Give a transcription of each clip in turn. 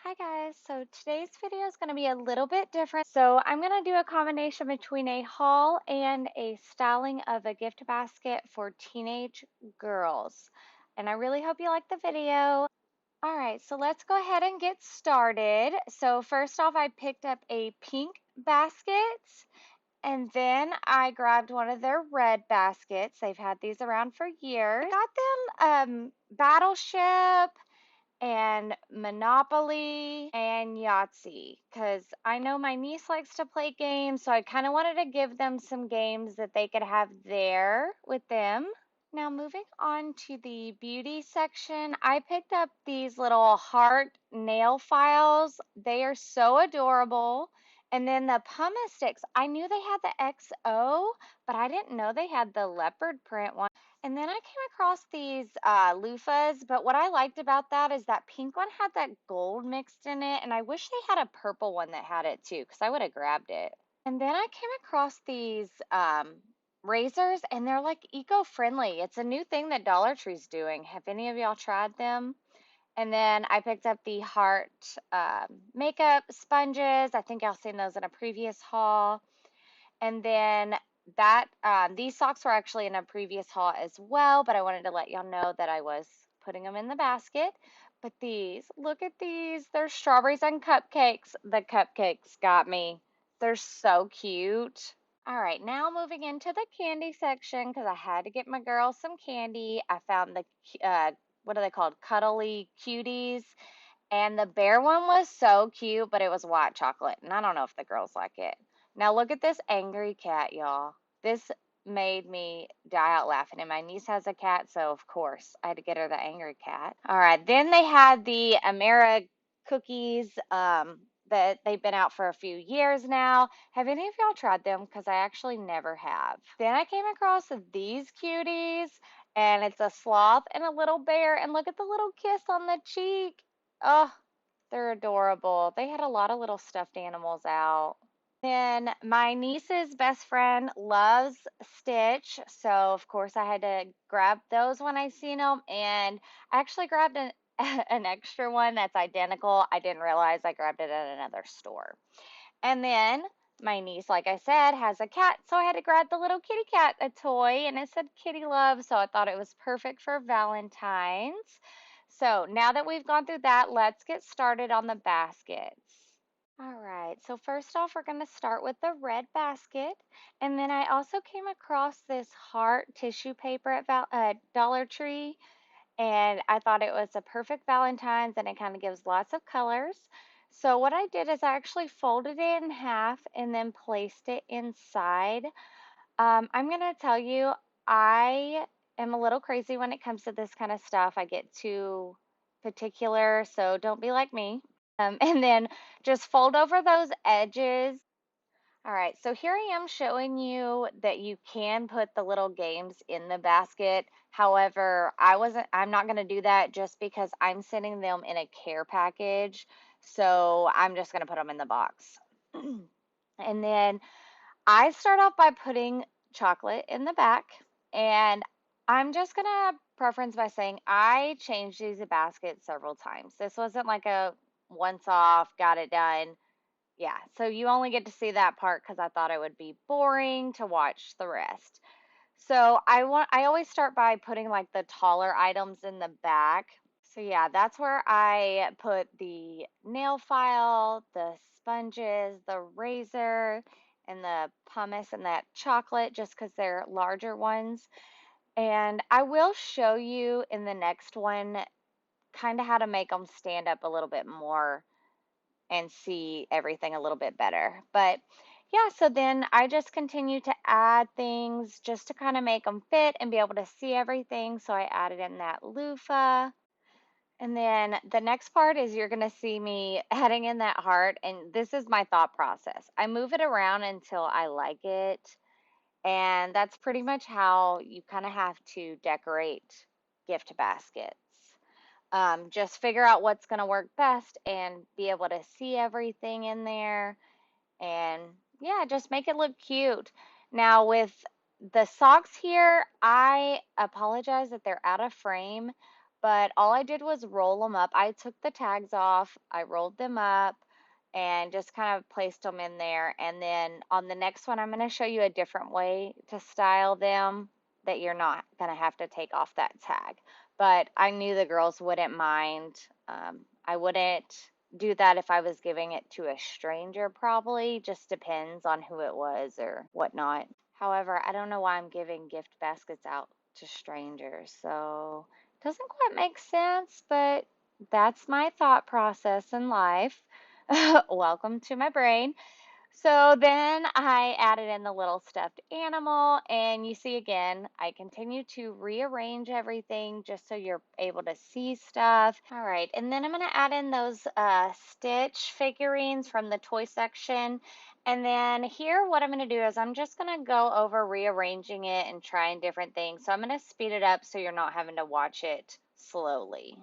Hi guys, so today's video is going to be a little bit different. So I'm going to do a combination between a haul and a styling of a gift basket for teenage girls. And I really hope you like the video. All right, so let's go ahead and get started. So first off, I picked up a pink basket and then I grabbed one of their red baskets. They've had these around for years. I got them Battleship and Monopoly and Yahtzee because I know my niece likes to play games, so I kind of wanted to give them some games that they could have there with them. Now, moving on to the beauty section, I picked up these little heart nail files. They are so adorable. And then the pumice sticks, I knew they had the XO, but I didn't know they had the leopard print one. And then I came across these loofahs, but what I liked about that is that pink one had that gold mixed in it, and I wish they had a purple one that had it too, because I would have grabbed it. And then I came across these razors, and they're like eco-friendly. It's a new thing that Dollar Tree's doing. Have any of y'all tried them? And then I picked up the Heart makeup sponges. I think y'all seen those in a previous haul. And then these socks were actually in a previous haul as well, but I wanted to let y'all know that I was putting them in the basket. But these, look at these. They're strawberries and cupcakes. The cupcakes got me. They're so cute. All right, now moving into the candy section because I had to get my girl some candy. I found what are they called? Cuddly Cuties. And the bear one was so cute, but it was white chocolate. And I don't know if the girls like it. Now look at this angry cat, y'all. This made me die out laughing. And my niece has a cat, so of course I had to get her the angry cat. All right, then they had the Amera cookies that they've been out for a few years now. Have any of y'all tried them? Because I actually never have. Then I came across these cuties, and it's a sloth and a little bear. And look at the little kiss on the cheek. Oh, they're adorable. They had a lot of little stuffed animals out. Then my niece's best friend loves Stitch, so of course I had to grab those when I seen them, and I actually grabbed an extra one that's identical. I didn't realize I grabbed it at another store. And then my niece, like I said, has a cat, so I had to grab the little kitty cat a toy, and it said Kitty Love, so I thought it was perfect for Valentine's. So now that we've gone through that, let's get started on the baskets. All right, so first off, we're going to start with the red basket. And then I also came across this heart tissue paper at Dollar Tree. And I thought it was a perfect Valentine's and it kind of gives lots of colors. So what I did is I actually folded it in half and then placed it inside. I'm going to tell you, I am a little crazy when it comes to this kind of stuff. I get too particular, so don't be like me. And then just fold over those edges. All right, so here I am showing you that you can put the little games in the basket. However, I'm not going to do that just because I'm sending them in a care package. So I'm just going to put them in the box. And then I start off by putting chocolate in the back, and I'm just gonna preference by saying I changed these baskets several times. This wasn't like a once off, got it done. Yeah, so you only get to see that part because I thought it would be boring to watch the rest. So I always start by putting like the taller items in the back. So yeah, that's where I put the nail file, the sponges, the razor, and the pumice and that chocolate just because they're larger ones. And I will show you in the next one kind of how to make them stand up a little bit more and see everything a little bit better. But yeah, so then I just continue to add things just to kind of make them fit and be able to see everything. So I added in that loofah. And then the next part is you're going to see me adding in that heart. And this is my thought process. I move it around until I like it. And that's pretty much how you kind of have to decorate gift baskets. Just figure out what's going to work best and be able to see everything in there. And yeah, just make it look cute. Now, with the socks here, I apologize that they're out of frame, but all I did was roll them up. I took the tags off, I rolled them up, and just kind of placed them in there. And then on the next one, I'm going to show you a different way to style them that you're not going to have to take off that tag. But I knew the girls wouldn't mind. I wouldn't do that if I was giving it to a stranger, probably. Just depends on who it was or whatnot. However, I don't know why I'm giving gift baskets out to strangers. So it doesn't quite make sense, but that's my thought process in life. Welcome to my brain. So then I added in the little stuffed animal, and you see again, I continue to rearrange everything just so you're able to see stuff. All right, and then I'm going to add in those Stitch figurines from the toy section. And then here, what I'm going to do is I'm just going to go over rearranging it and trying different things. So I'm going to speed it up so you're not having to watch it slowly.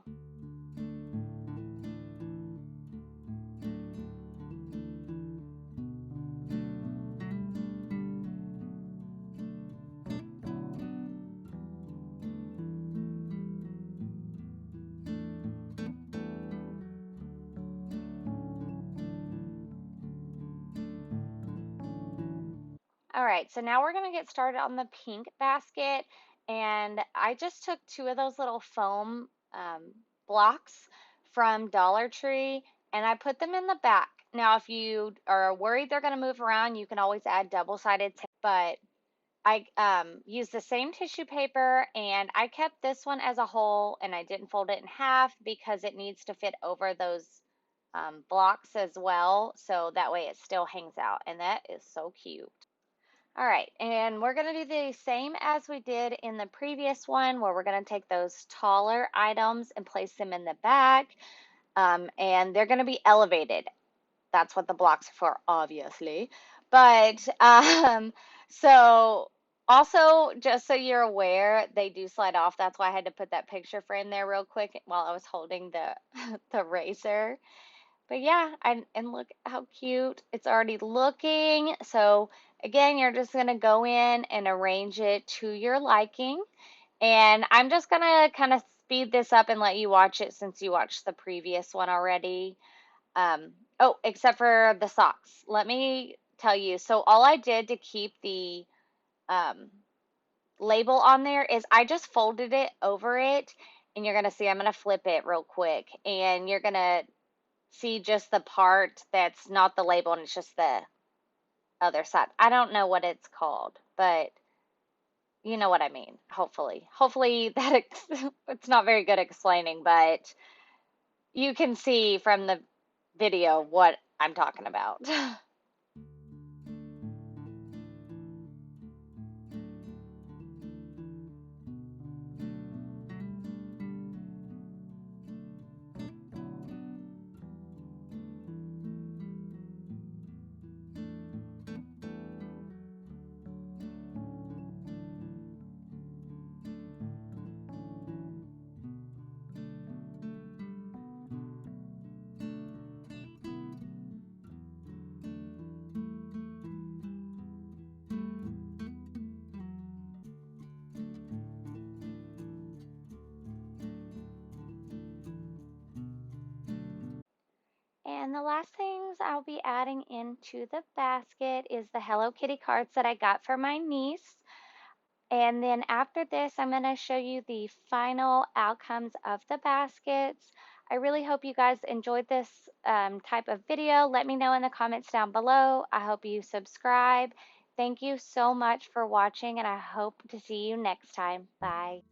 All right, so now we're going to get started on the pink basket. And I just took two of those little foam blocks from Dollar Tree and I put them in the back. Now, if you are worried they're going to move around, you can always add double-sided tape, but I used the same tissue paper and I kept this one as a whole and I didn't fold it in half because it needs to fit over those blocks as well. So that way it still hangs out. And that is so cute. All right, and we're going to do the same as we did in the previous one, where we're going to take those taller items and place them in the back, and they're going to be elevated. That's what the blocks are for, obviously. But so also, just so you're aware, they do slide off. That's why I had to put that picture frame there real quick while I was holding the the razor. But yeah, and look how cute it's already looking. So again, you're just gonna go in and arrange it to your liking. And I'm just gonna kind of speed this up and let you watch it since you watched the previous one already. Oh, except for the socks. Let me tell you. So all I did to keep the um, label on there is I just folded it over it. And you're gonna see, I'm gonna flip it real quick. And you're gonna see just the part that's not the label and it's just the other side. I don't know what it's called, but you know what I mean. Hopefully. Hopefully that it's not very good explaining, but you can see from the video what I'm talking about. And the last things I'll be adding into the basket is the Hello Kitty cards that I got for my niece. And then after this, I'm going to show you the final outcomes of the baskets. I really hope you guys enjoyed this type of video. Let me know in the comments down below. I hope you subscribe. Thank you so much for watching, and I hope to see you next time. Bye.